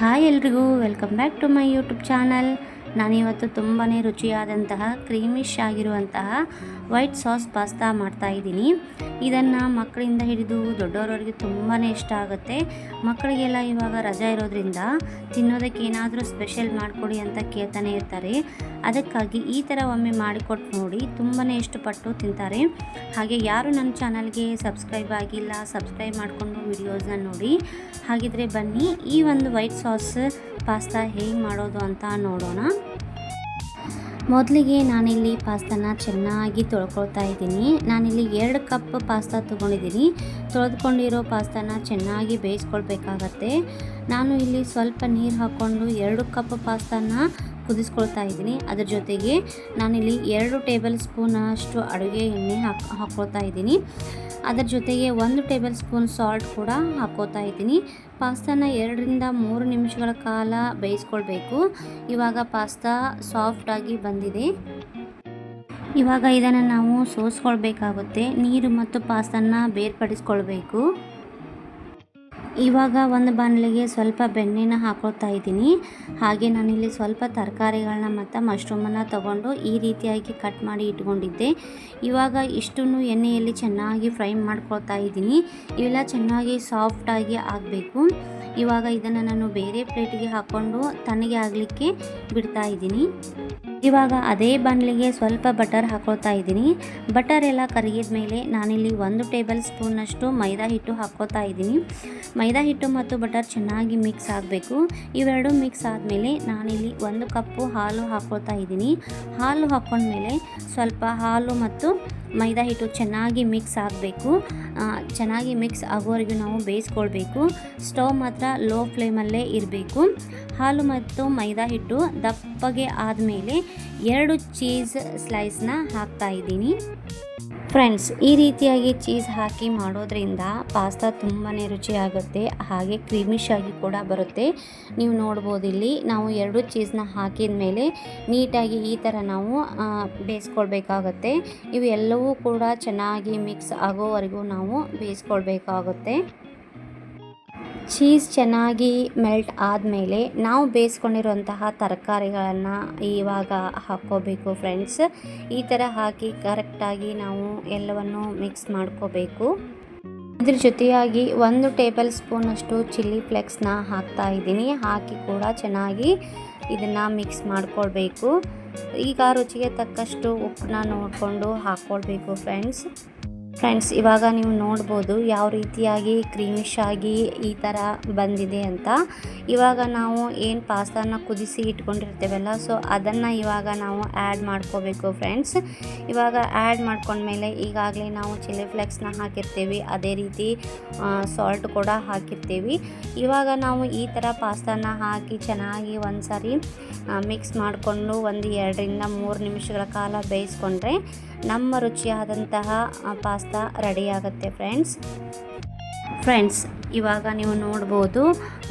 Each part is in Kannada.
ಹಾಯ್ ಎಲ್ರಿಗೂ welcome back to my YouTube channel. ನಾನಿವತ್ತು ತುಂಬಾ ರುಚಿಯಾದಂತಹ ಕ್ರೀಮಿಶ್ ಆಗಿರುವಂತಹ ವೈಟ್ ಸಾಸ್ ಪಾಸ್ತಾ ಮಾಡ್ತಾಯಿದ್ದೀನಿ. ಇದನ್ನು ಮಕ್ಕಳಿಂದ ಹಿಡಿದು ದೊಡ್ಡವರವರೆಗೆ ತುಂಬಾ ಇಷ್ಟ ಆಗುತ್ತೆ. ಮಕ್ಕಳಿಗೆಲ್ಲ ಇವಾಗ ರಜಾ ಇರೋದ್ರಿಂದ ತಿನ್ನೋದಕ್ಕೆ ಏನಾದರೂ ಸ್ಪೆಷಲ್ ಮಾಡಿಕೊಡಿ ಅಂತ ಕೇಳ್ತಾನೆ ಇರ್ತಾರೆ. ಅದಕ್ಕಾಗಿ ಈ ಥರ ಒಮ್ಮೆ ಮಾಡಿಕೊಟ್ಟು ನೋಡಿ, ತುಂಬಾ ಇಷ್ಟಪಟ್ಟು ತಿಂತಾರೆ. ಹಾಗೆ ಯಾರು ನನ್ನ ಚಾನಲ್ಗೆ ಸಬ್ಸ್ಕ್ರೈಬ್ ಆಗಿಲ್ಲ, ಸಬ್ಸ್ಕ್ರೈಬ್ ಮಾಡಿಕೊಂಡು ವಿಡಿಯೋಸ್ನ ನೋಡಿ. ಹಾಗಿದ್ರೆ ಬನ್ನಿ ಈ ಒಂದು ವೈಟ್ ಸಾಸ್ ಪಾಸ್ತಾ ಹೇಗೆ ಮಾಡೋದು ಅಂತ ನೋಡೋಣ. ಮೊದಲಿಗೆ ನಾನಿಲ್ಲಿ ಪಾಸ್ತಾನ ಚೆನ್ನಾಗಿ ತೊಳ್ಕೊಳ್ತಾ ಇದ್ದೀನಿ. ನಾನಿಲ್ಲಿ 2 ಕಪ್ ಪಾಸ್ತಾ ತೊಗೊಂಡಿದ್ದೀನಿ. ತೊಳೆದುಕೊಂಡಿರೋ ಪಾಸ್ತಾನ ಚೆನ್ನಾಗಿ ಬೇಯಿಸ್ಕೊಳ್ಬೇಕಾಗತ್ತೆ. ನಾನು ಇಲ್ಲಿ ಸ್ವಲ್ಪ ನೀರು ಹಾಕ್ಕೊಂಡು 2 ಕಪ್ ಪಾಸ್ತಾನ ಕುದಿಸ್ಕೊಳ್ತಾ ಇದ್ದೀನಿ. ಅದ್ರ ಜೊತೆಗೆ ನಾನಿಲ್ಲಿ 2 ಟೇಬಲ್ ಸ್ಪೂನ್ ಅಷ್ಟು ಅಡುಗೆ ಎಣ್ಣೆ ಹಾಕ್ಕೊಳ್ತಾ ಇದ್ದೀನಿ. ಅದರ ಜೊತೆಗೆ 1 ಟೇಬಲ್ ಸ್ಪೂನ್ ಸಾಲ್ಟ್ ಕೂಡ ಹಾಕ್ಕೋತಾ ಇದ್ದೀನಿ. ಪಾಸ್ತಾನ 2 ರಿಂದ 3 ನಿಮಿಷಗಳ ಕಾಲ ಬೇಯಿಸ್ಕೊಳ್ಬೇಕು. ಇವಾಗ ಪಾಸ್ತಾ ಸಾಫ್ಟಾಗಿ ಬಂದಿದೆ. ಇವಾಗ ಇದನ್ನು ನಾವು ಸೋಸ್ಕೊಳ್ಬೇಕಾಗುತ್ತೆ. ನೀರು ಮತ್ತು ಪಾಸ್ತಾನ ಬೇರ್ಪಡಿಸ್ಕೊಳ್ಬೇಕು. ಇವಾಗ ಒಂದು ಬಾಣಲೆಗೆ ಸ್ವಲ್ಪ ಬೆಣ್ಣೆನ ಹಾಕ್ಕೊಳ್ತಾ ಇದ್ದೀನಿ. ಹಾಗೆ ನಾನಿಲ್ಲಿ ಸ್ವಲ್ಪ ತರಕಾರಿಗಳನ್ನ ಮತ್ತು ಮಶ್ರೂಮನ್ನು ತಗೊಂಡು ಈ ರೀತಿಯಾಗಿ ಕಟ್ ಮಾಡಿ ಇಟ್ಕೊಂಡಿದ್ದೆ. ಇವಾಗ ಇಷ್ಟನ್ನು ಎಣ್ಣೆಯಲ್ಲಿ ಚೆನ್ನಾಗಿ ಫ್ರೈ ಮಾಡ್ಕೊಳ್ತಾ ಇದ್ದೀನಿ. ಇವೆಲ್ಲ ಚೆನ್ನಾಗಿ ಸಾಫ್ಟಾಗಿ ಆಗಬೇಕು. ಇವಾಗ ಇದನ್ನು ನಾನು ಬೇರೆ ಪ್ಲೇಟಿಗೆ ಹಾಕ್ಕೊಂಡು ತಣ್ಣಗೆ ಆಗಲಿಕ್ಕೆ ಬಿಡ್ತಾ ಇದ್ದೀನಿ. ಇವಾಗ ಅದೇ ಬಾಣಲೆಗೆ ಸ್ವಲ್ಪ ಬಟರ್ ಹಾಕ್ಕೊಳ್ತಾ ಇದ್ದೀನಿ. ಬಟರ್ ಎಲ್ಲ ಕರಗಿದ ಮೇಲೆ ನಾನಿಲ್ಲಿ 1 ಟೇಬಲ್ ಸ್ಪೂನಷ್ಟು ಮೈದಾ ಹಿಟ್ಟು ಹಾಕ್ಕೊಳ್ತಾ ಇದ್ದೀನಿ. ಮೈದಾ ಹಿಟ್ಟು ಮತ್ತು ಬಟರ್ ಚೆನ್ನಾಗಿ ಮಿಕ್ಸ್ ಆಗಬೇಕು. ಇವೆರಡು ಮಿಕ್ಸ್ ಆದಮೇಲೆ ನಾನಿಲ್ಲಿ 1 ಕಪ್ಪು ಹಾಲು ಹಾಕ್ಕೊಳ್ತಾ ಇದ್ದೀನಿ. ಹಾಲು ಹಾಕ್ಕೊಂಡ್ಮೇಲೆ ಸ್ವಲ್ಪ ಹಾಲು ಮತ್ತು ಮೈದಾ ಹಿಟ್ಟು ಚೆನ್ನಾಗಿ ಮಿಕ್ಸ್ ಆಗಬೇಕು. ಚೆನ್ನಾಗಿ ಮಿಕ್ಸ್ ಆಗೋವರೆಗೂ ನಾವು ಬೇಯಿಸ್ಕೊಳ್ಬೇಕು. ಸ್ಟವ್ ಮಾತ್ರ ಲೋ ಫ್ಲೇಮಲ್ಲೇ ಇರಬೇಕು. ಹಾಲು ಮತ್ತು ಮೈದಾ ಹಿಟ್ಟು ದಪ್ಪಗೆ ಆದಮೇಲೆ 2 ಚೀಸ್ ಸ್ಲೈಸ್ನ ಹಾಕ್ತಾ ಇದ್ದೀನಿ. ಫ್ರೆಂಡ್ಸ್, ಈ ರೀತಿಯಾಗಿ ಚೀಸ್ ಹಾಕಿ ಮಾಡೋದ್ರಿಂದ ಪಾಸ್ತಾ ತುಂಬಾ ರುಚಿಯಾಗುತ್ತೆ. ಹಾಗೆ ಕ್ರೀಮಿಶ್ ಆಗಿ ಕೂಡ ಬರುತ್ತೆ. ನೀವು ನೋಡ್ಬೋದು, ಇಲ್ಲಿ ನಾವು 2 ಚೀಸ್ನ ಹಾಕಿದ ಮೇಲೆ ನೀಟಾಗಿ ಈ ಥರ ನಾವು ಬೇಯಿಸ್ಕೊಳ್ಬೇಕಾಗತ್ತೆ. ಇವು ಎಲ್ಲವೂ ಕೂಡ ಚೆನ್ನಾಗಿ ಮಿಕ್ಸ್ ಆಗೋವರೆಗೂ ನಾವು ಬೇಯಿಸ್ಕೊಳ್ಬೇಕಾಗುತ್ತೆ. ಚೀಸ್ ಚೆನ್ನಾಗಿ ಮೆಲ್ಟ್ ಆದಮೇಲೆ ನಾವು ಬೇಯಿಸ್ಕೊಂಡಿರುವಂತಹ ತರಕಾರಿಗಳನ್ನು ಇವಾಗ ಹಾಕ್ಕೋಬೇಕು. ಫ್ರೆಂಡ್ಸ್, ಈ ಥರ ಹಾಕಿ ಕರೆಕ್ಟಾಗಿ ನಾವು ಎಲ್ಲವನ್ನು ಮಿಕ್ಸ್ ಮಾಡ್ಕೋಬೇಕು. ಇದ್ರ ಜೊತೆಯಾಗಿ 1 ಟೇಬಲ್ ಸ್ಪೂನಷ್ಟು ಚಿಲ್ಲಿ ಫ್ಲೇಕ್ಸ್ನ ಹಾಕ್ತಾ ಇದ್ದೀನಿ. ಹಾಕಿ ಕೂಡ ಚೆನ್ನಾಗಿ ಇದನ್ನು ಮಿಕ್ಸ್ ಮಾಡ್ಕೊಳ್ಬೇಕು. ಈಗ ರುಚಿಗೆ ತಕ್ಕಷ್ಟು ಉಪ್ಪನ್ನ ನೋಡಿಕೊಂಡು ಹಾಕ್ಕೊಳ್ಬೇಕು. ಫ್ರೆಂಡ್ಸ್, ಇವಾಗ ನೀವು ನೋಡ್ಬೋದು ಯಾವ ರೀತಿಯಾಗಿ ಕ್ರೀಮಿಶ್ ಆಗಿ ಈ ಥರ ಬಂದಿದೆ ಅಂತ. ಇವಾಗ ನಾವು ಏನು ಪಾಸ್ತಾನ ಕುದಿಸಿ ಇಟ್ಕೊಂಡಿರ್ತೇವಲ್ಲ, ಸೊ ಅದನ್ನು ಇವಾಗ ನಾವು ಆ್ಯಡ್ ಮಾಡ್ಕೋಬೇಕು. ಫ್ರೆಂಡ್ಸ್, ಇವಾಗ ಆ್ಯಡ್ ಮಾಡ್ಕೊಂಡ್ಮೇಲೆ ಈಗಾಗಲೇ ನಾವು ಚಿಲ್ಲಿ ಫ್ಲೇಕ್ಸ್ನ ಹಾಕಿರ್ತೀವಿ, ಅದೇ ರೀತಿ ಸಾಲ್ಟ್ ಕೂಡ ಹಾಕಿರ್ತೀವಿ. ಇವಾಗ ನಾವು ಈ ಥರ ಪಾಸ್ತಾನ ಹಾಕಿ ಚೆನ್ನಾಗಿ ಒಂದು ಸಾರಿ ಮಿಕ್ಸ್ ಮಾಡಿಕೊಂಡು 1 2 ರಿಂದ 3 ನಿಮಿಷಗಳ ಕಾಲ ಬೇಯಿಸ್ಕೊಂಡ್ರೆ ನಮ್ಮ ರುಚಿಯಾದಂತಹ ಪಾಸ್ತಾ ರೆಡಿಯಾಗುತ್ತೆ. ಫ್ರೆಂಡ್ಸ್, ಇವಾಗ ನೀವು ನೋಡ್ಬೋದು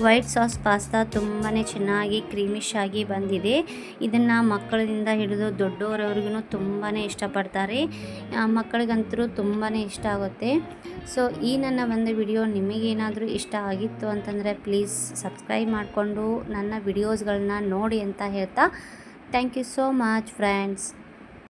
ವೈಟ್ ಸಾಸ್ ಪಾಸ್ತಾ ತುಂಬಾ ಚೆನ್ನಾಗಿ ಕ್ರೀಮಿಶ್ ಆಗಿ ಬಂದಿದೆ. ಇದನ್ನು ಮಕ್ಕಳಿಂದ ಹಿಡಿದು ದೊಡ್ಡವರವ್ರಿಗೂ ತುಂಬಾ ಇಷ್ಟಪಡ್ತಾರೆ. ಮಕ್ಕಳಿಗಂತೂ ತುಂಬಾ ಇಷ್ಟ ಆಗುತ್ತೆ. ಸೊ ಈ ನನ್ನ ಒಂದು ವಿಡಿಯೋ ನಿಮಗೇನಾದರೂ ಇಷ್ಟ ಆಗಿತ್ತು ಅಂತಂದರೆ ಪ್ಲೀಸ್ ಸಬ್ಸ್ಕ್ರೈಬ್ ಮಾಡಿಕೊಂಡು ನನ್ನ ವಿಡಿಯೋಸ್ಗಳನ್ನ ನೋಡಿ ಅಂತ ಹೇಳ್ತಾ, thank you so much friends.